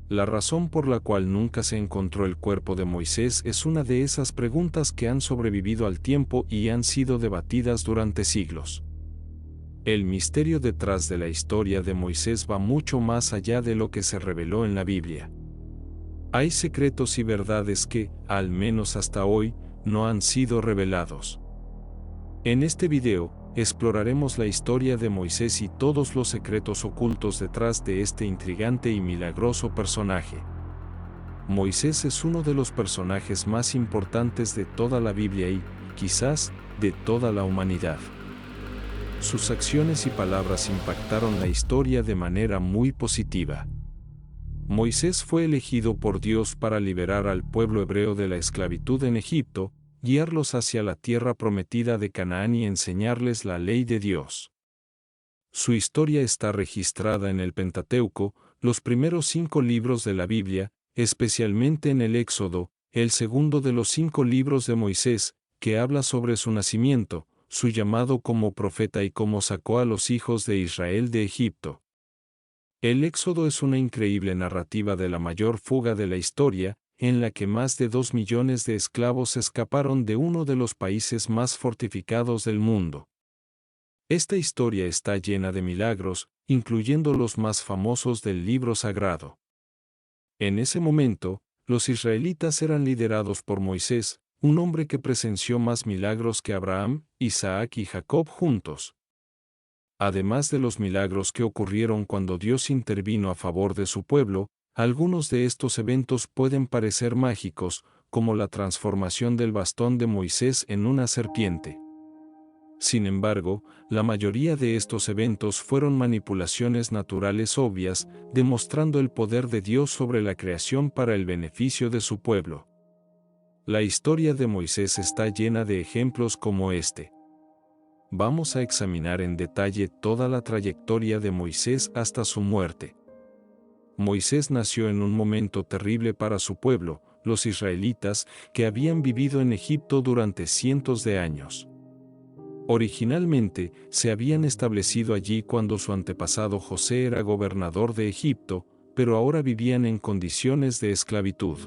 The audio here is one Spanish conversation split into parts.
La razón por la cual nunca se encontró el cuerpo de Moisés es una de esas preguntas que han sobrevivido al tiempo y han sido debatidas durante siglos. El misterio detrás de la historia de Moisés va mucho más allá de lo que se reveló en la Biblia. Hay secretos y verdades que, al menos hasta hoy, no han sido revelados. En este video, exploraremos la historia de Moisés y todos los secretos ocultos detrás de este intrigante y milagroso personaje. Moisés es uno de los personajes más importantes de toda la Biblia y, quizás, de toda la humanidad. Sus acciones y palabras impactaron la historia de manera muy positiva. Moisés fue elegido por Dios para liberar al pueblo hebreo de la esclavitud en Egipto, guiarlos hacia la tierra prometida de Canaán y enseñarles la ley de Dios. Su historia está registrada en el Pentateuco, los primeros 5 libros de la Biblia, especialmente en el Éxodo, el segundo de los 5 libros de Moisés, que habla sobre su nacimiento, su llamado como profeta y cómo sacó a los hijos de Israel de Egipto. El Éxodo es una increíble narrativa de la mayor fuga de la historia, en la que más de 2 millones de esclavos escaparon de uno de los países más fortificados del mundo. Esta historia está llena de milagros, incluyendo los más famosos del libro sagrado. En ese momento, los israelitas eran liderados por Moisés, un hombre que presenció más milagros que Abraham, Isaac y Jacob juntos. Además de los milagros que ocurrieron cuando Dios intervino a favor de su pueblo, algunos de estos eventos pueden parecer mágicos, como la transformación del bastón de Moisés en una serpiente. Sin embargo, la mayoría de estos eventos fueron manipulaciones naturales obvias, demostrando el poder de Dios sobre la creación para el beneficio de su pueblo. La historia de Moisés está llena de ejemplos como este. Vamos a examinar en detalle toda la trayectoria de Moisés hasta su muerte. Moisés nació en un momento terrible para su pueblo, los israelitas, que habían vivido en Egipto durante cientos de años. Originalmente, se habían establecido allí cuando su antepasado José era gobernador de Egipto, pero ahora vivían en condiciones de esclavitud.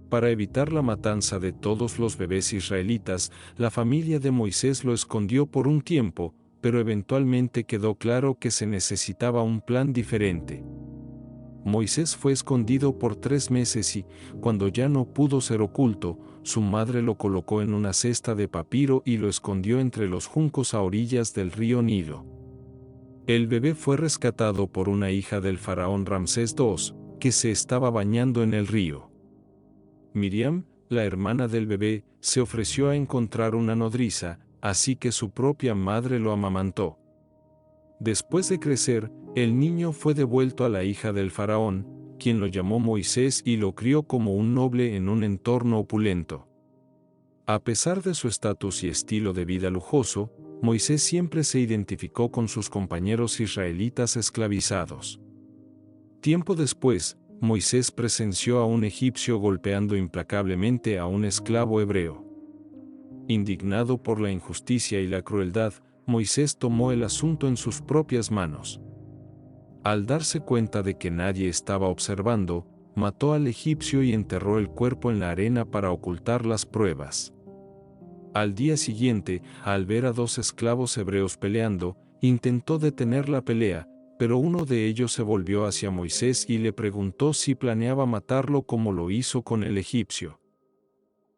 Para evitar la matanza de todos los bebés israelitas, la familia de Moisés lo escondió por un tiempo, pero eventualmente quedó claro que se necesitaba un plan diferente. Moisés fue escondido por 3 meses y, cuando ya no pudo ser oculto, su madre lo colocó en una cesta de papiro y lo escondió entre los juncos a orillas del río Nilo. El bebé fue rescatado por una hija del faraón Ramsés II, que se estaba bañando en el río. Miriam, la hermana del bebé, se ofreció a encontrar una nodriza, así que su propia madre lo amamantó. Después de crecer, el niño fue devuelto a la hija del faraón, quien lo llamó Moisés y lo crió como un noble en un entorno opulento. A pesar de su estatus y estilo de vida lujoso, Moisés siempre se identificó con sus compañeros israelitas esclavizados. Tiempo después, Moisés presenció a un egipcio golpeando implacablemente a un esclavo hebreo. Indignado por la injusticia y la crueldad, Moisés tomó el asunto en sus propias manos. Al darse cuenta de que nadie estaba observando, mató al egipcio y enterró el cuerpo en la arena para ocultar las pruebas. Al día siguiente, al ver a 2 esclavos hebreos peleando, intentó detener la pelea, pero uno de ellos se volvió hacia Moisés y le preguntó si planeaba matarlo como lo hizo con el egipcio.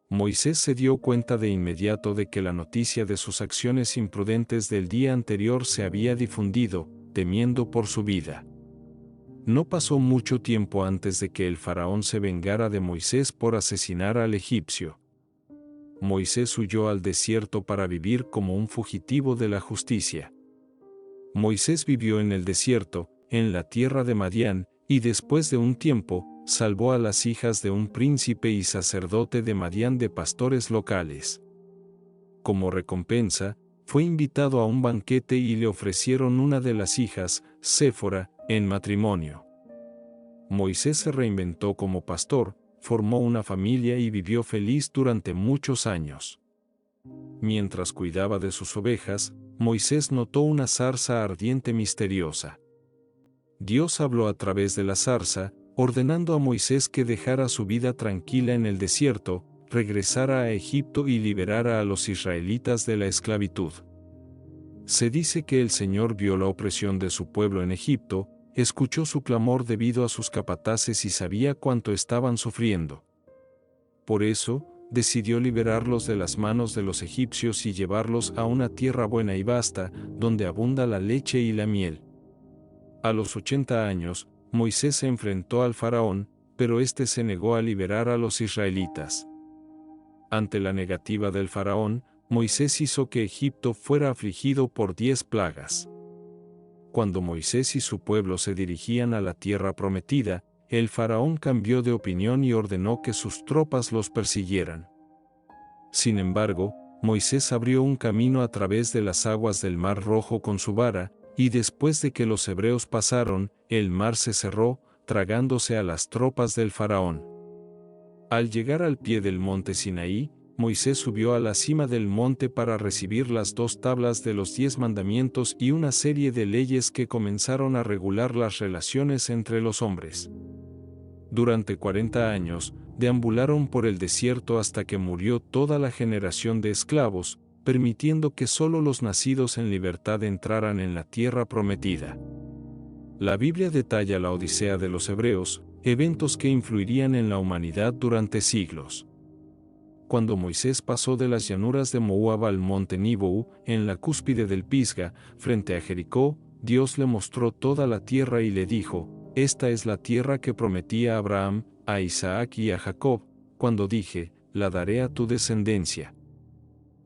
Moisés se dio cuenta de inmediato de que la noticia de sus acciones imprudentes del día anterior se había difundido, temiendo por su vida. No pasó mucho tiempo antes de que el faraón se vengara de Moisés por asesinar al egipcio. Moisés huyó al desierto para vivir como un fugitivo de la justicia. Moisés vivió en el desierto, en la tierra de Madián, y después de un tiempo, salvó a las hijas de un príncipe y sacerdote de Madián de pastores locales. Como recompensa, fue invitado a un banquete y le ofrecieron una de las hijas, Séfora, en matrimonio. Moisés se reinventó como pastor, formó una familia y vivió feliz durante muchos años. Mientras cuidaba de sus ovejas, Moisés notó una zarza ardiente misteriosa. Dios habló a través de la zarza, ordenando a Moisés que dejara su vida tranquila en el desierto, regresara a Egipto y liberara a los israelitas de la esclavitud. Se dice que el Señor vio la opresión de su pueblo en Egipto, escuchó su clamor debido a sus capataces y sabía cuánto estaban sufriendo. Por eso, decidió liberarlos de las manos de los egipcios y llevarlos a una tierra buena y vasta, donde abunda la leche y la miel. A los 80 años, Moisés se enfrentó al faraón, pero éste se negó a liberar a los israelitas. Ante la negativa del faraón, Moisés hizo que Egipto fuera afligido por 10 plagas. Cuando Moisés y su pueblo se dirigían a la tierra prometida, el faraón cambió de opinión y ordenó que sus tropas los persiguieran. Sin embargo, Moisés abrió un camino a través de las aguas del Mar Rojo con su vara, y después de que los hebreos pasaron, el mar se cerró, tragándose a las tropas del faraón. Al llegar al pie del monte Sinaí, Moisés subió a la cima del monte para recibir las 2 tablas de los 10 mandamientos y una serie de leyes que comenzaron a regular las relaciones entre los hombres. Durante 40 años, deambularon por el desierto hasta que murió toda la generación de esclavos, permitiendo que solo los nacidos en libertad entraran en la tierra prometida. La Biblia detalla la Odisea de los hebreos, eventos que influirían en la humanidad durante siglos. Cuando Moisés pasó de las llanuras de Moab al monte Níbou, en la cúspide del Pisga, frente a Jericó, Dios le mostró toda la tierra y le dijo: «Esta es la tierra que prometí a Abraham, a Isaac y a Jacob, cuando dije, la daré a tu descendencia.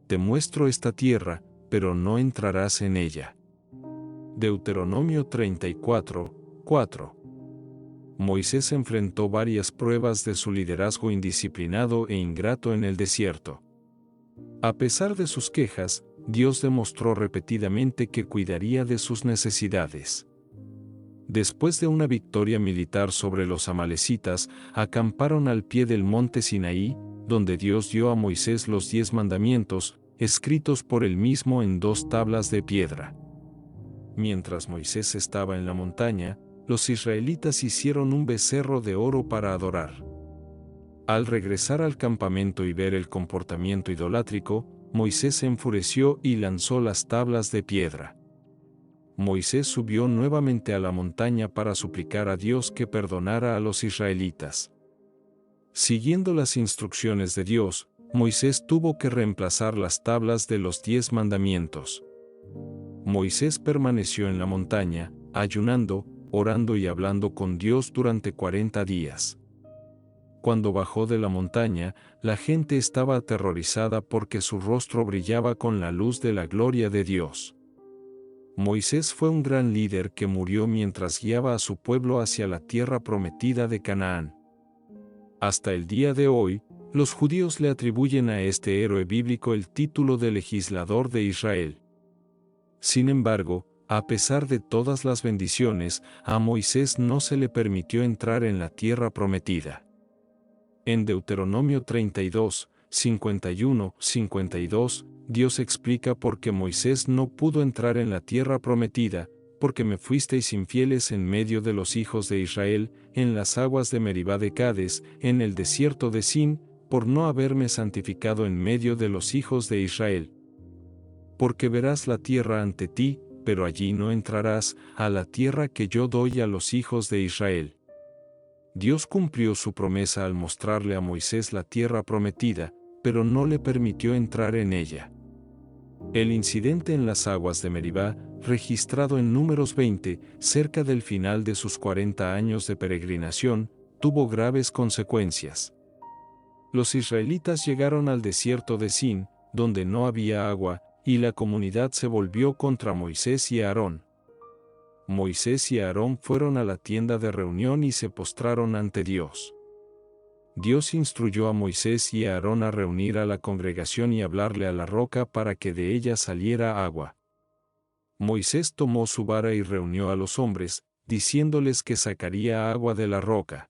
Te muestro esta tierra, pero no entrarás en ella». Deuteronomio 34, 4. Moisés enfrentó varias pruebas de su liderazgo indisciplinado e ingrato en el desierto. A pesar de sus quejas, Dios demostró repetidamente que cuidaría de sus necesidades. Después de una victoria militar sobre los amalecitas, acamparon al pie del monte Sinaí, donde Dios dio a Moisés los 10 mandamientos, escritos por él mismo en 2 tablas de piedra. Mientras Moisés estaba en la montaña, los israelitas hicieron un becerro de oro para adorar. Al regresar al campamento y ver el comportamiento idolátrico, Moisés se enfureció y lanzó las tablas de piedra. Moisés subió nuevamente a la montaña para suplicar a Dios que perdonara a los israelitas. Siguiendo las instrucciones de Dios, Moisés tuvo que reemplazar las tablas de los 10 mandamientos. Moisés permaneció en la montaña, ayunando, orando y hablando con Dios durante 40 días. Cuando bajó de la montaña, la gente estaba aterrorizada porque su rostro brillaba con la luz de la gloria de Dios. Moisés fue un gran líder que murió mientras guiaba a su pueblo hacia la tierra prometida de Canaán. Hasta el día de hoy, los judíos le atribuyen a este héroe bíblico el título de legislador de Israel. Sin embargo, a pesar de todas las bendiciones, a Moisés no se le permitió entrar en la tierra prometida. En Deuteronomio 32, 51, 52, Dios explica por qué Moisés no pudo entrar en la tierra prometida: «Porque me fuisteis infieles en medio de los hijos de Israel, en las aguas de Meribá de Cades, en el desierto de Sin, por no haberme santificado en medio de los hijos de Israel. Porque verás la tierra ante ti, pero allí no entrarás, a la tierra que yo doy a los hijos de Israel». Dios cumplió su promesa al mostrarle a Moisés la tierra prometida, pero no le permitió entrar en ella. El incidente en las aguas de Meribá, registrado en Números 20, cerca del final de sus 40 años de peregrinación, tuvo graves consecuencias. Los israelitas llegaron al desierto de Sin, donde no había agua, y la comunidad se volvió contra Moisés y Aarón. Moisés y Aarón fueron a la tienda de reunión y se postraron ante Dios. Dios instruyó a Moisés y a Aarón a reunir a la congregación y hablarle a la roca para que de ella saliera agua. Moisés tomó su vara y reunió a los hombres, diciéndoles que sacaría agua de la roca.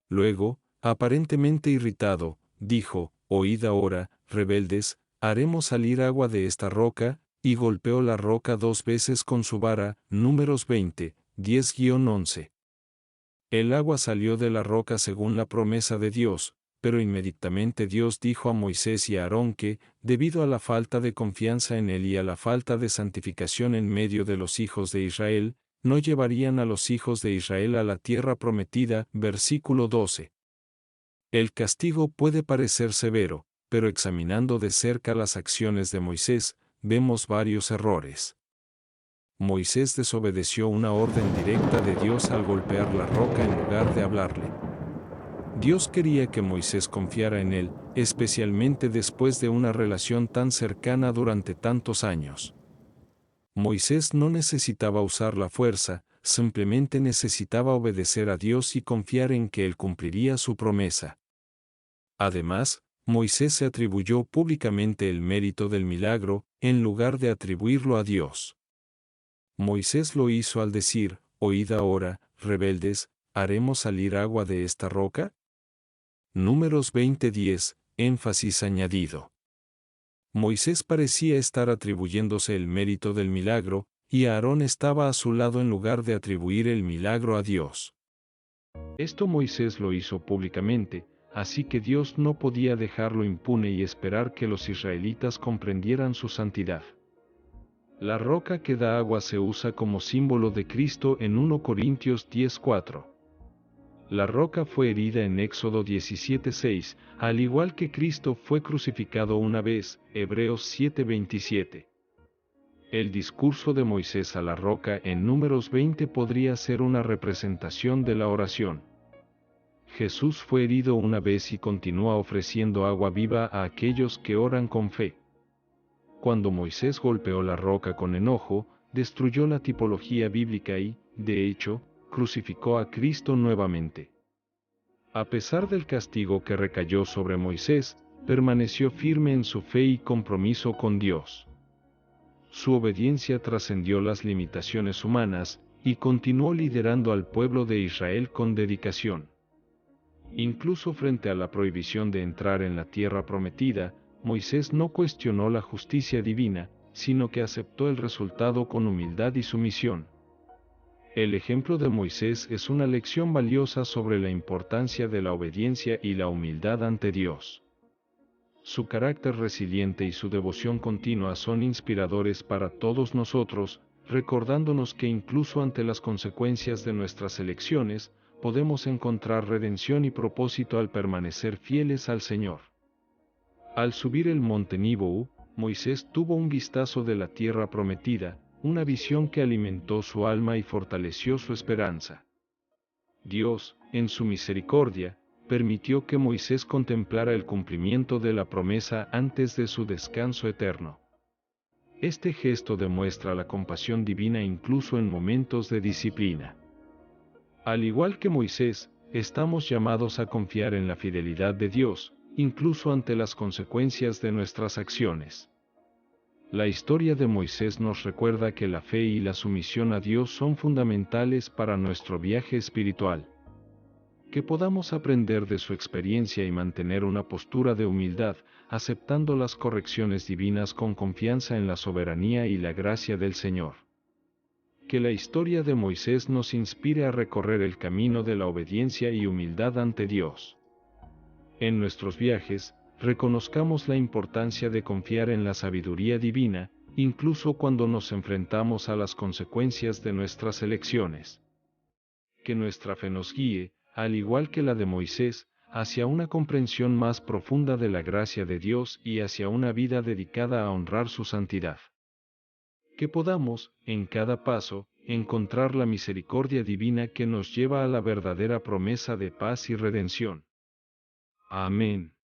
Luego, aparentemente irritado, dijo: «Oíd ahora, rebeldes, haremos salir agua de esta roca», y golpeó la roca 2 veces con su vara. Números 20, 10-11. El agua salió de la roca según la promesa de Dios, pero inmediatamente Dios dijo a Moisés y a Aarón que, debido a la falta de confianza en él y a la falta de santificación en medio de los hijos de Israel, no llevarían a los hijos de Israel a la tierra prometida. Versículo 12. El castigo puede parecer severo, pero examinando de cerca las acciones de Moisés, vemos varios errores. Moisés desobedeció una orden directa de Dios al golpear la roca en lugar de hablarle. Dios quería que Moisés confiara en él, especialmente después de una relación tan cercana durante tantos años. Moisés no necesitaba usar la fuerza, simplemente necesitaba obedecer a Dios y confiar en que Él cumpliría su promesa. Además, Moisés se atribuyó públicamente el mérito del milagro, en lugar de atribuirlo a Dios. Moisés lo hizo al decir, «Oíd ahora, rebeldes, ¿haremos salir agua de esta roca?». Números 20:10, énfasis añadido. Moisés parecía estar atribuyéndose el mérito del milagro, y Aarón estaba a su lado en lugar de atribuir el milagro a Dios. Esto Moisés lo hizo públicamente, así que Dios no podía dejarlo impune y esperar que los israelitas comprendieran su santidad. La roca que da agua se usa como símbolo de Cristo en 1 Corintios 10:4. La roca fue herida en Éxodo 17:6, al igual que Cristo fue crucificado una vez, Hebreos 7:27. El discurso de Moisés a la roca en Números 20 podría ser una representación de la oración. Jesús fue herido una vez y continúa ofreciendo agua viva a aquellos que oran con fe. Cuando Moisés golpeó la roca con enojo, destruyó la tipología bíblica y, de hecho, crucificó a Cristo nuevamente. A pesar del castigo que recayó sobre Moisés, permaneció firme en su fe y compromiso con Dios. Su obediencia trascendió las limitaciones humanas, y continuó liderando al pueblo de Israel con dedicación. Incluso frente a la prohibición de entrar en la tierra prometida, Moisés no cuestionó la justicia divina, sino que aceptó el resultado con humildad y sumisión. El ejemplo de Moisés es una lección valiosa sobre la importancia de la obediencia y la humildad ante Dios. Su carácter resiliente y su devoción continua son inspiradores para todos nosotros, recordándonos que incluso ante las consecuencias de nuestras elecciones, podemos encontrar redención y propósito al permanecer fieles al Señor. Al subir el monte Níbou, Moisés tuvo un vistazo de la tierra prometida, una visión que alimentó su alma y fortaleció su esperanza. Dios, en su misericordia, permitió que Moisés contemplara el cumplimiento de la promesa antes de su descanso eterno. Este gesto demuestra la compasión divina incluso en momentos de disciplina. Al igual que Moisés, estamos llamados a confiar en la fidelidad de Dios, incluso ante las consecuencias de nuestras acciones. La historia de Moisés nos recuerda que la fe y la sumisión a Dios son fundamentales para nuestro viaje espiritual. Que podamos aprender de su experiencia y mantener una postura de humildad, aceptando las correcciones divinas con confianza en la soberanía y la gracia del Señor. Que la historia de Moisés nos inspire a recorrer el camino de la obediencia y humildad ante Dios. En nuestros viajes, reconozcamos la importancia de confiar en la sabiduría divina, incluso cuando nos enfrentamos a las consecuencias de nuestras elecciones. Que nuestra fe nos guíe, al igual que la de Moisés, hacia una comprensión más profunda de la gracia de Dios y hacia una vida dedicada a honrar su santidad. Que podamos, en cada paso, encontrar la misericordia divina que nos lleva a la verdadera promesa de paz y redención. Amén.